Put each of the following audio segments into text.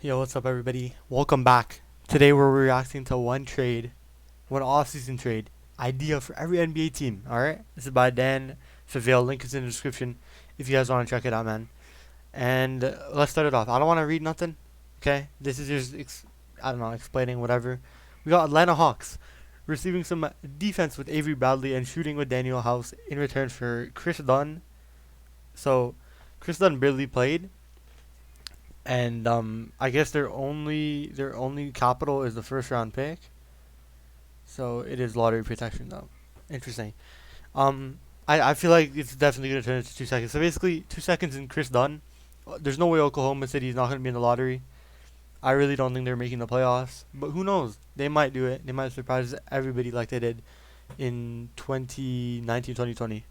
Yo, what's up, everybody? Welcome back. Today, we're reacting to one off-season trade idea for every NBA team. All right, this is by Dan Favale. Link is in the description if you guys want to check it out, man. And let's start it off. I don't want to read nothing. Okay, this is just I don't know, explaining whatever. We got Atlanta Hawks receiving some defense with Avery Bradley and shooting with Daniel House in return for Chris Dunn. So, Chris Dunn barely played, and I guess their only capital is the first round pick, so it is lottery protection though. Interesting. Um, I feel like it's definitely gonna turn into 2 seconds. So basically, 2 seconds in Chris Dunn. There's no way Oklahoma City is not gonna be in the lottery. I really don't think they're making the playoffs, but who knows? They might do it. They might surprise everybody like they did in 2019, 2020.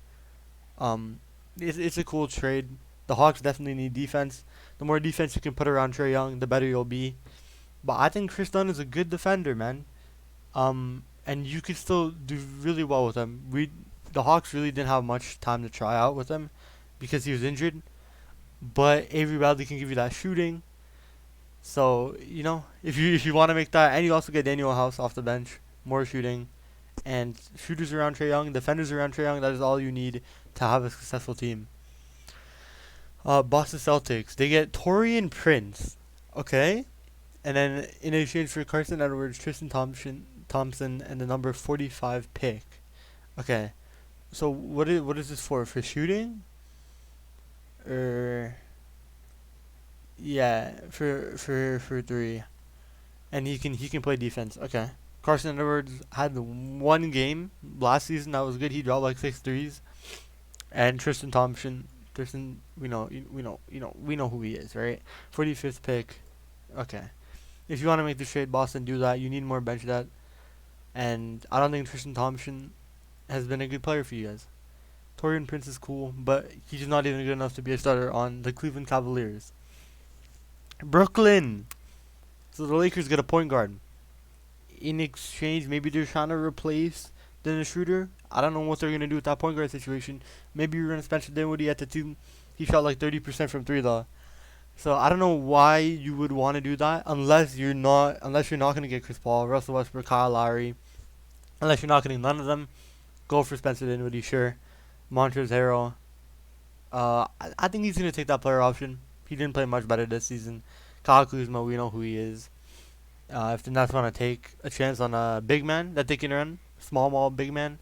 Um, it's a cool trade. The Hawks definitely need defense. The more defense you can put around Trey Young, the better you'll be. But I think Chris Dunn is a good defender, man. And you could still do really well with him. The Hawks really didn't have much time to try out with him because he was injured. But Avery Bradley can give you that shooting. So if you want to make that, and you also get Daniel House off the bench, more shooting, and shooters around Trey Young, defenders around Trey Young. That is all you need to have a successful team. Boston Celtics. They get Torian Prince. Okay. And then in exchange for Carson Edwards, Thompson, and the number 45 pick. Okay. So what is this for? For shooting? Or yeah, for three. And he can play defense. Okay. Carson Edwards had one game last season that was good. He dropped like six threes. And Tristan, we know who he is, right? 45th pick. Okay. If you want to make the trade, Boston, do that. You need more bench depth, and I don't think Tristan Thompson has been a good player for you guys. Torian Prince is cool, but he's not even good enough to be a starter on the Cleveland Cavaliers. Brooklyn. So the Lakers get a point guard. In exchange, maybe they're trying to replace Dennis Schroeder. I don't know what they're gonna do with that point guard situation. Maybe you're gonna Spencer Dinwiddie at the two. He shot like 30% from three though. So I don't know why you would want to do that unless you're not gonna get Chris Paul, Russell Westbrook, Kyle Lowry. Unless you're not getting none of them, go for Spencer Dinwiddie, sure. Montrezl Harrell. I think he's gonna take that player option. He didn't play much better this season. Kyle Kuzma, we know who he is. If the Nets want to take a chance on a big man that they can run, small big man,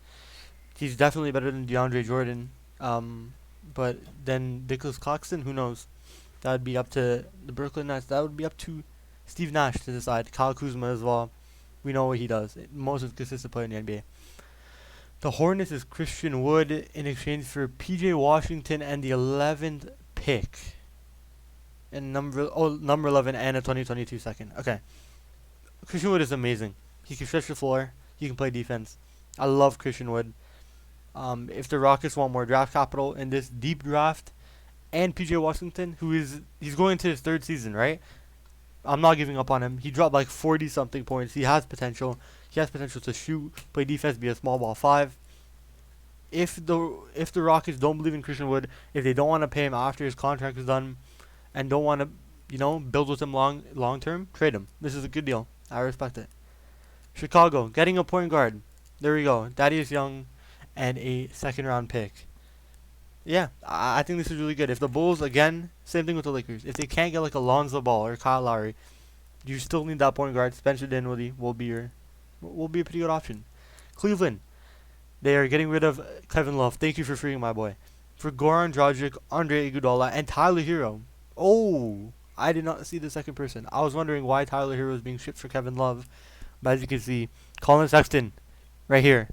he's definitely better than DeAndre Jordan. But then Nicholas Claxton, who knows? That would be up to the Brooklyn Nets. That would be up to Steve Nash to decide. Kyle Kuzma as well. We know what he does. Most consistent player in the NBA. The Hornets is Christian Wood in exchange for PJ Washington and the 11th pick. And number 11 and a 2022 second. Okay. Christian Wood is amazing. He can stretch the floor. He can play defense. I love Christian Wood. If the Rockets want more draft capital in this deep draft, and PJ Washington, he's going into his third season, right? I'm not giving up on him. He dropped like 40 something points. He has potential. He has potential to shoot, play defense, be a small ball five. If the Rockets don't believe in Christian Wood, if they don't want to pay him after his contract is done, and don't want to, build with him long term, trade him. This is a good deal. I respect it. Chicago getting a point guard. There we go. Thaddeus Young, and a second round pick. Yeah, I think this is really good. If the Bulls, again, same thing with the Lakers. If they can't get like Alonzo Ball or Kyle Lowry, you still need that point guard. Spencer Dinwiddie will be a pretty good option. Cleveland, they are getting rid of Kevin Love. Thank you for freeing my boy. For Goran Dragic, Andre Iguodala, and Tyler Hero. Oh, I did not see the second person. I was wondering why Tyler Hero is being shipped for Kevin Love. But as you can see, Colin Sexton, right here.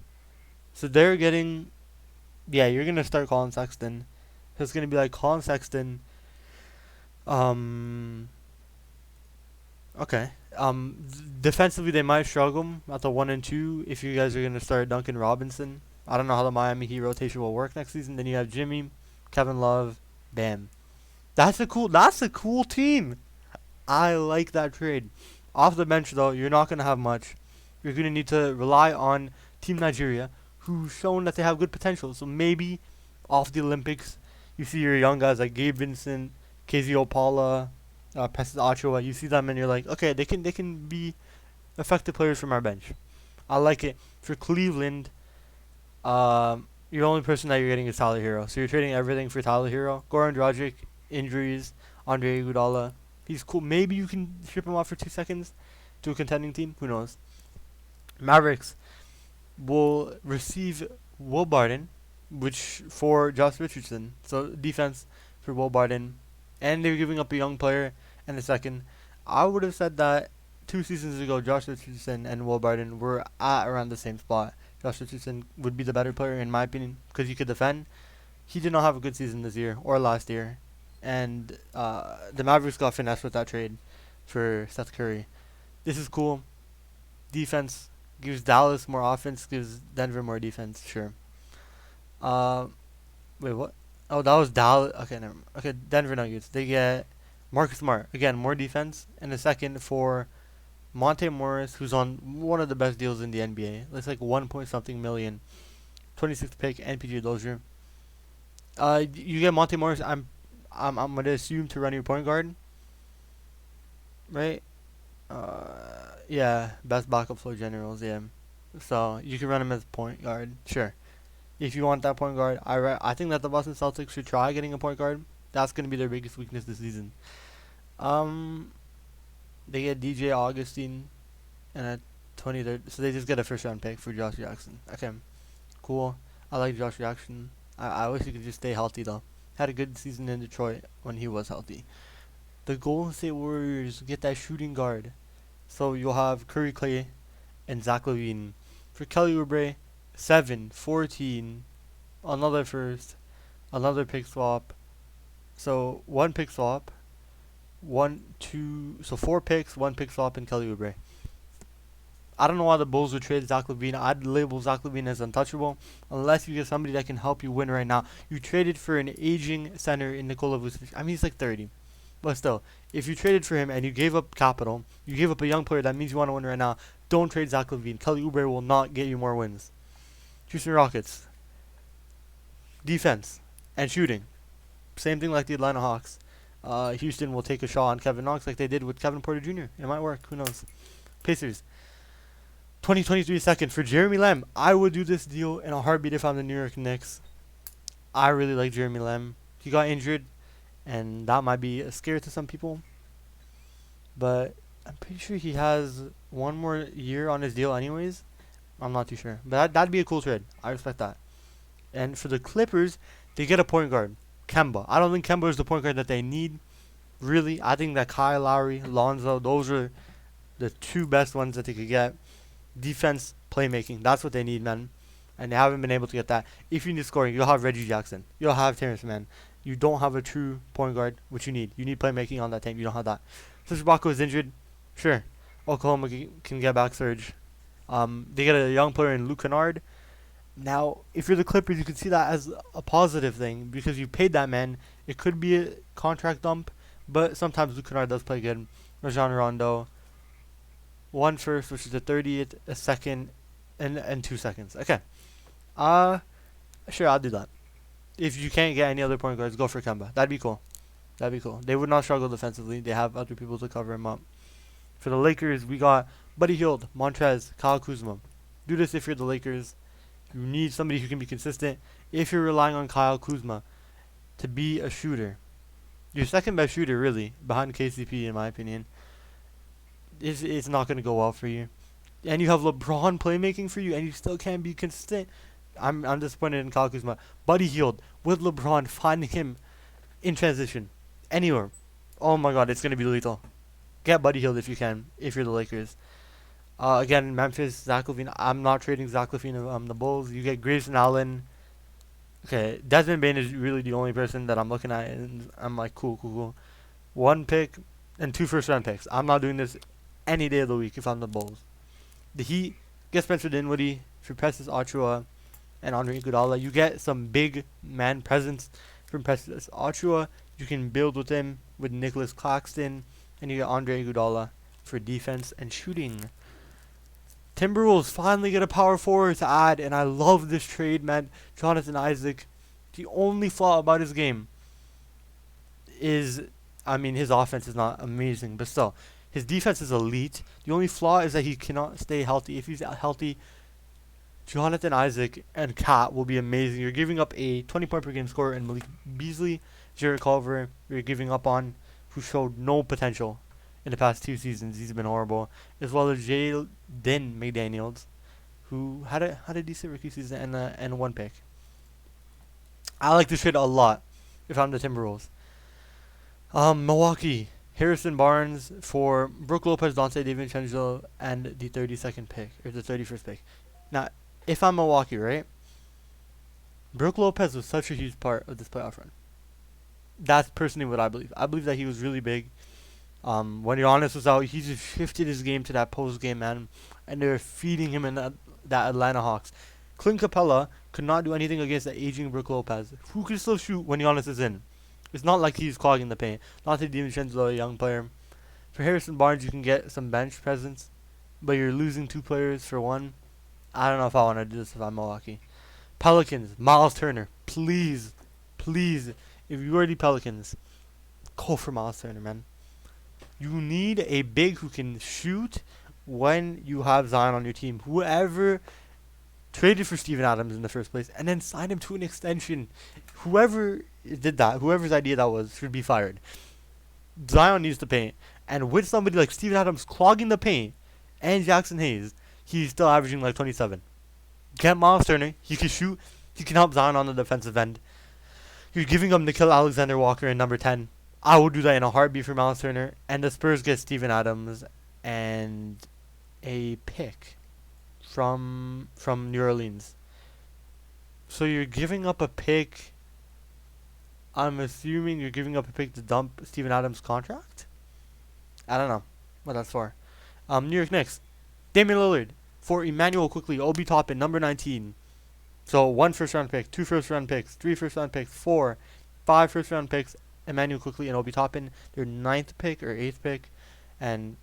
So they're getting, yeah, you're gonna start Colin Sexton. So it's gonna be like Colin Sexton. Um. Okay. Defensively they might struggle at the 1 and 2 if you guys are gonna start Duncan Robinson. I don't know how the Miami Heat rotation will work next season. Then you have Jimmy, Kevin Love, Bam. That's a cool team. I like that trade. Off the bench though, you're not gonna have much. You're gonna need to rely on Team Nigeria, who's shown that they have good potential. So maybe off the Olympics, you see your young guys like Gabe Vincent, KZ Opala, Precious Achiuwa. You see them and you're like, okay, they can be effective players from our bench. I like it. For Cleveland, your only person that you're getting is Tyler Hero. So you're trading everything for Tyler Hero. Goran Dragic, injuries. Andre Iguodala, he's cool. Maybe you can ship him off for 2 seconds to a contending team. Who knows? Mavericks will receive Will Barton, which for Josh Richardson. So defense for Will Barton, and they're giving up a young player in the second. I would have said that 2 seasons ago, Josh Richardson and Will Barton were at around the same spot. Josh Richardson would be the better player in my opinion because he could defend. He did not have a good season this year or last year, and the Mavericks got finessed with that trade for Seth Curry. This is cool. Defense gives Dallas more offense, gives Denver more defense. Sure. Uh, Wait, what? Oh, that was Dallas. Okay, never mind. Okay, Denver Nuggets. They get Marcus Smart again, more defense, and a second for Monte Morris, who's on one of the best deals in the NBA. It's like 1 point something million. 26th pick, NPG Dozier. You get Monte Morris. I'm gonna assume to run your point guard, right? Yeah, best backup floor generals. Yeah, so you can run him as point guard. Sure, if you want that point guard, I think that the Boston Celtics should try getting a point guard. That's gonna be their biggest weakness this season. Um, they get DJ Augustine and a 23rd, so they just get a first round pick for Josh Jackson. Okay, cool. I like Josh Jackson. I wish he could just stay healthy though. Had a good season in Detroit when he was healthy. The Golden State Warriors get that shooting guard. So you'll have Curry Clay and Zach LaVine. For Kelly Oubre, 7, 14, another first, another pick swap. So 1 pick swap, 4 picks, 1 pick swap, and Kelly Oubre. I don't know why the Bulls would trade Zach LaVine. I'd label Zach LaVine as untouchable unless you get somebody that can help you win right now. You traded for an aging center in Nikola Vucevic. I mean, he's like 30. But still, if you traded for him and you gave up capital, you gave up a young player, that means you want to win right now. Don't trade Zach LaVine. Kelly Oubre will not get you more wins. Houston Rockets. Defense and shooting. Same thing like the Atlanta Hawks. Houston will take a shot on Kevin Knox like they did with Kevin Porter Jr. It might work. Who knows? Pacers. 2023 second for Jeremy Lamb. I would do this deal in a heartbeat if I'm the New York Knicks. I really like Jeremy Lamb. He got injured, and that might be a scare to some people. But I'm pretty sure he has 1 more year on his deal anyways. I'm not too sure. But that'd be a cool trade. I respect that. And for the Clippers, they get a point guard. Kemba. I don't think Kemba is the point guard that they need. Really, I think that Kyle Lowry, Lonzo, those are the 2 best ones that they could get. Defense, playmaking. That's what they need, man. And they haven't been able to get that. If you need scoring, you'll have Reggie Jackson. You'll have Terrence Mann. You don't have a true point guard, which you need. You need playmaking on that team. You don't have that. Since Ibaka is injured, sure. Oklahoma can get back Surge. They get a young player in Luke Kennard. Now, if you're the Clippers, you can see that as a positive thing because you paid that man. It could be a contract dump, but sometimes Luke Kennard does play good. Rajon Rondo. 1 first, which is a 30th, a second, and 2 seconds. Okay. Sure, I'll do that. If you can't get any other point guards, go for Kemba. That'd be cool. That'd be cool. They would not struggle defensively. They have other people to cover him up. For the Lakers, we got Buddy Hield, Montrez, Kyle Kuzma. Do this if you're the Lakers. You need somebody who can be consistent. If you're relying on Kyle Kuzma to be a shooter, your second best shooter, really, behind KCP, in my opinion, it's not going to go well for you. And you have LeBron playmaking for you, and you still can't be consistent. I'm disappointed in Kyle Kuzma. Buddy Hield with LeBron, finding him in transition anywhere. Oh my God, it's going to be lethal. Get Buddy Hield if you can, if you're the Lakers. Again, Memphis, Zach LaVine. I'm not trading Zach LaVine. The Bulls. You get Grayson Allen. Okay, Desmond Bain is really the only person that I'm looking at, and I'm like, cool. 1 pick and 2 first-round picks. I'm not doing this any day of the week if I'm the Bulls. The Heat get Spencer Dinwiddie for Precious Achiuwa and Andre Iguodala. You get some big man presence from Precious Achiuwa. You can build with him with Nicholas Claxton, and you get Andre Iguodala for defense and shooting. Timberwolves finally get a power forward to add, and I love this trade, man. Jonathan Isaac. The only flaw about his game is I mean, his offense is not amazing, but still, his defense is elite. The only flaw is that he cannot stay healthy. If he's healthy, Jonathan Isaac and Cat will be amazing. You're giving up a 20-point per game scorer in Malik Beasley, Jarrett Culver. You're giving up on who showed no potential in the past 2 seasons. He's been horrible, as well as Jaden McDaniels, who had a decent rookie season and one pick. I like this trade a lot if I'm the Timberwolves. Milwaukee, Harrison Barnes for Brook Lopez, Dante DiVincenzo, and the 32nd pick, or the 31st pick. Now, if I'm Milwaukee, right? Brook Lopez was such a huge part of this playoff run. That's personally what I believe. I believe that he was really big. When Giannis was out, he just shifted his game to that post game, man. And they were feeding him in that Atlanta Hawks. Clint Capella could not do anything against the aging Brook Lopez, who can still shoot when Giannis is in. It's not like he's clogging the paint. Not that DiVincenzo, a young player. For Harrison Barnes, you can get some bench presence, but you're losing 2 players for 1. I don't know if I want to do this if I'm Milwaukee. Pelicans, Miles Turner. Please, please, if you are the Pelicans, go for Miles Turner, man. You need a big who can shoot when you have Zion on your team. Whoever traded for Steven Adams in the first place and then signed him to an extension, whoever did that, whoever's idea that was, should be fired. Zion needs to paint. And with somebody like Steven Adams clogging the paint and Jackson Hayes, he's still averaging like 27. Get Miles Turner. He can shoot. He can help Zion on the defensive end. You're giving up Nickeil Alexander-Walker in number 10. I would do that in a heartbeat for Miles Turner. And the Spurs get Steven Adams and a pick from New Orleans. So you're giving up a pick. I'm assuming you're giving up a pick to dump Steven Adams' contract? I don't know what that's for. New York Knicks. Damian Lillard for Emmanuel Quickly, Obi Toppin, number 19. So 1 first-round pick, 2 first-round picks, 3 first-round picks, 4, 5 first-round picks, Emmanuel Quickly and Obi Toppin. Their 9th pick or 8th pick, and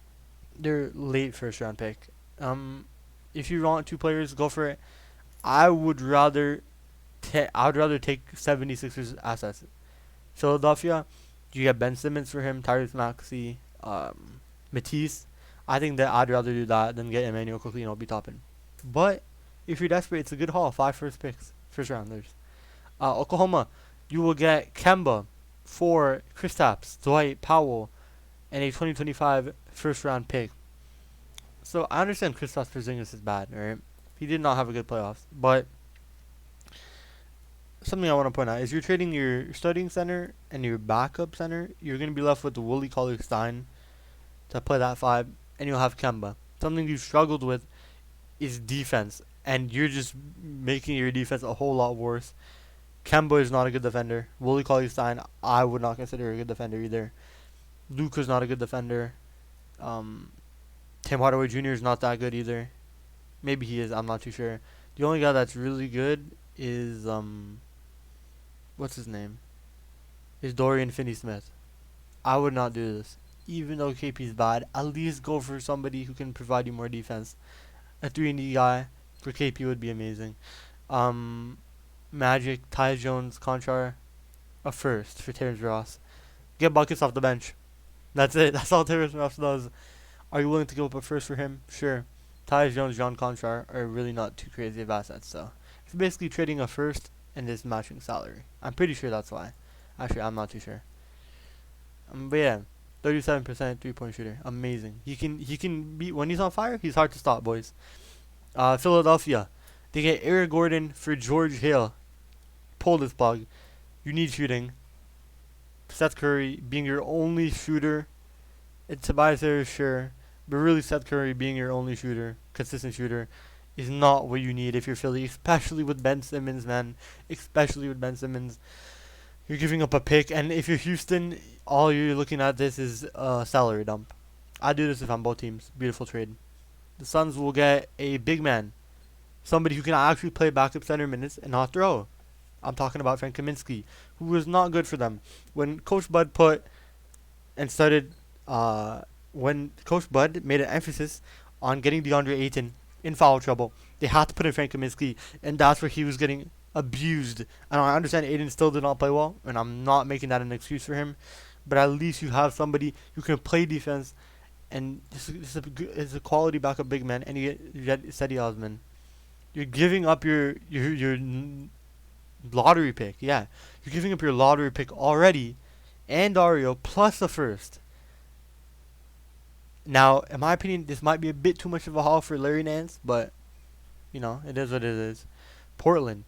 their late first-round pick. If you want 2 players, go for it. I would rather take 76ers assets. Philadelphia, you get Ben Simmons for him, Tyrese Maxey, Matisse. I think that I'd rather do that than get Emmanuel Quickly and Obi Toppin. But if you're desperate, it's a good haul. 5 first rounders. Oklahoma, you will get Kemba for Kristaps, Dwight Powell, and a 2025 first round pick. So I understand Kristaps Porzingis is bad, right? He did not have a good playoffs, but something I want to point out is you're trading your starting center and your backup center. You're going to be left with Willie Cauley-Stein to play that 5, and you'll have Kemba. Something you struggled with is defense, and you're just making your defense a whole lot worse. Kemba is not a good defender. Willie Cauley-Stein, I would not consider a good defender either. Luka's not a good defender. Tim Hardaway Jr. is not that good either. Maybe he is, I'm not too sure. The only guy that's really good is, what's his name? Is Dorian Finney-Smith. I would not do this. Even though KP's bad, at least go for somebody who can provide you more defense. A 3-and-D guy for KP would be amazing. Magic, Tyus Jones, Conchar, a first for Terrence Ross. Get buckets off the bench. That's it. That's all Terrence Ross does. Are you willing to give up a first for him? Sure. Tyus Jones, John Conchar are really not too crazy of assets, so it's basically trading a first and just matching salary. I'm pretty sure that's why. Actually, I'm not too sure. But yeah, 37% 3-point shooter, amazing. He can be when he's on fire. He's hard to stop, boys. Philadelphia, they get Eric Gordon for George Hill. Pull this plug. You need shooting. Seth Curry being your only shooter. It's Tobias Harris, sure. But really, Seth Curry being your only shooter, consistent shooter, is not what you need if you're Philly, especially with Ben Simmons, man. Especially with Ben Simmons. You're giving up a pick, and if you're Houston, all you're looking at this is a salary dump. I'd do this if I'm both teams. Beautiful trade. The Suns will get a big man. Somebody who can actually play backup center minutes and not throw. I'm talking about Frank Kaminsky, who was not good for them. When Coach Bud made an emphasis on getting DeAndre Ayton in foul trouble, they had to put in Frank Kaminsky, and that's where he was getting abused. And I understand Ayton still did not play well, and I'm not making that an excuse for him, but at least you have somebody who can play defense, and this is a quality backup big man, and you get Seti Osman. You're giving up your lottery pick. Yeah, you're giving up your lottery pick already, and Dario plus the first. Now, in my opinion, this might be a bit too much of a haul for Larry Nance, but it is what it is. Portland,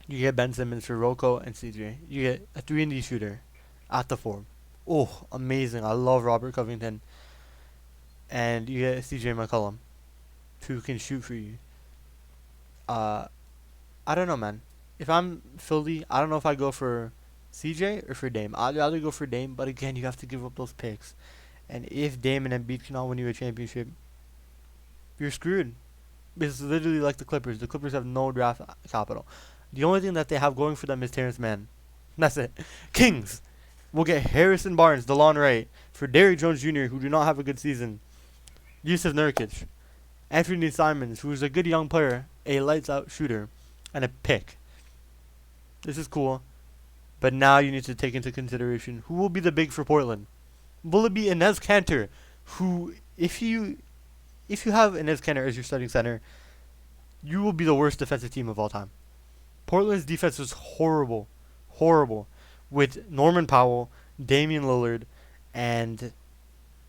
you get Ben Simmons for Rocco and CJ. You get a 3-and-D shooter at the 4. Oh, amazing. I love Robert Covington. And you get CJ McCollum, who can shoot for you. Uh, I don't know, man. If I'm Philly, I don't know if I go for CJ or for Dame. I'd rather go for Dame, but again, you have to give up those picks. And if Dame and Embiid cannot win you a championship, you're screwed. It's literally like the Clippers. The Clippers have no draft capital. The only thing that they have going for them is Terrence Mann. That's it. Kings will get Harrison Barnes, DeLon Wright, for Derrick Jones Jr., who do not have a good season. Yusuf Nurkic, Anthony Simons, who is a good young player, a lights-out shooter, and a pick. This is cool. But now you need to take into consideration who will be the big for Portland. Will it be Enes Kanter, who, if you have Enes Kanter as your starting center, you will be the worst defensive team of all time. Portland's defense was horrible, with Norman Powell, Damian Lillard, and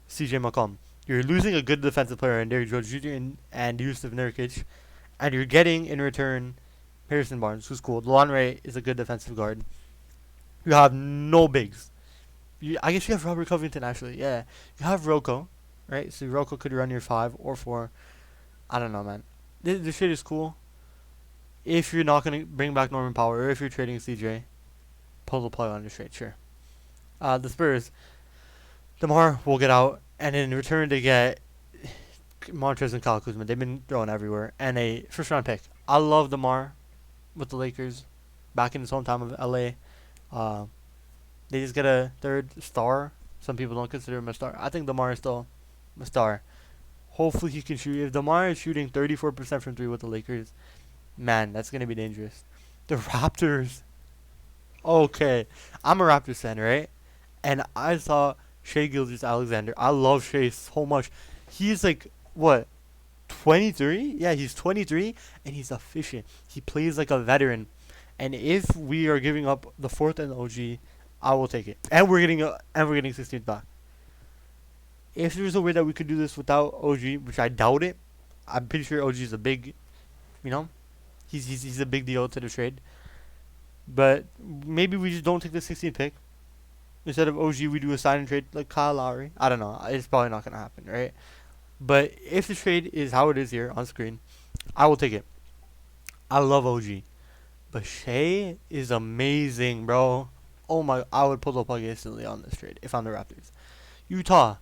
CJ McCollum. You're losing a good defensive player in Derrick Jones Jr. and Yusuf Nurkic, and you're getting in return Harrison Barnes, who's cool. DeLon Wright is a good defensive guard. You have no bigs. I guess you have Robert Covington, actually. Yeah. You have Rocco, right? So Rocco could run your 5 or 4. I don't know, man. This shit is cool. If you're not going to bring back Norman Powell, or if you're trading CJ, pull the plug on this trade, sure. The Spurs, DeMar will get out, and in return they get Montrezl and Kyle Kuzma. They've been thrown everywhere. And a first-round pick. I love DeMar with the Lakers back in his hometown of LA. They just get a third star. Some people don't consider him a star. I think DeMar is still a star. Hopefully he can shoot. If DeMar is shooting 34% from 3 with the Lakers, man, that's going to be dangerous. The Raptors. Okay. I'm a Raptors fan, right? And I saw Shai Gilgeous-Alexander. I love Shai so much. He's like, what, 23? Yeah, he's 23, and he's efficient. He plays like a veteran. And if we are giving up the 4th and OG, I will take it. And we're getting 16th back. If there's a way that we could do this without OG, which I doubt it, I'm pretty sure OG is a big, he's a big deal to the trade. But maybe we just don't take the 16th pick. Instead of OG, we do a sign and trade like Kyle Lowry. I don't know. It's probably not going to happen, right? But if the trade is how it is here on screen, I will take it. I love OG. But Shai is amazing, bro. Oh my, I would pull the plug instantly on this trade if I'm the Raptors. Utah,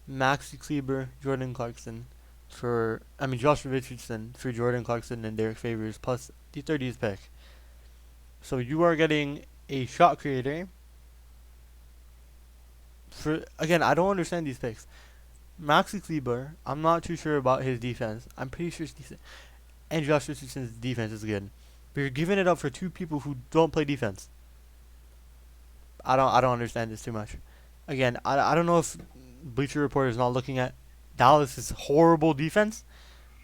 Maxi Kleber, Jordan Clarkson Josh Richardson for Jordan Clarkson and Derek Favors plus the 30th pick. So you are getting a shot creator. Again, I don't understand these picks. Maxi Kleber, I'm not too sure about his defense. I'm pretty sure it's decent. And Josh Richardson's defense is good. But you're giving it up for 2 people who don't play defense. I don't understand this too much. Again, I don't know if Bleacher Report is not looking at Dallas' horrible defense,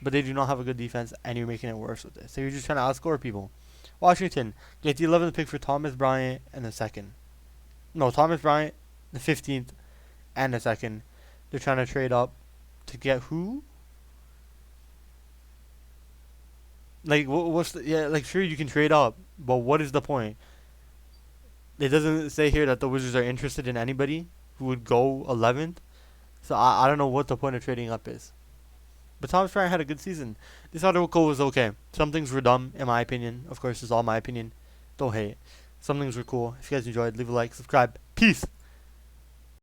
but they do not have a good defense, and you're making it worse with this. So you're just trying to outscore people. Washington, get the 11th pick for Thomas Bryant and the 2nd. No, Thomas Bryant, the 15th, and the 2nd. They're trying to trade up to get who? Like, sure, you can trade up, but what is the point? It doesn't say here that the Wizards are interested in anybody who would go 11th. So I don't know what the point of trading up is. But Thomas Bryant had a good season. This article was okay. Some things were dumb, in my opinion. Of course, it's all my opinion. Don't hate. Some things were cool. If you guys enjoyed, leave a like, subscribe. Peace.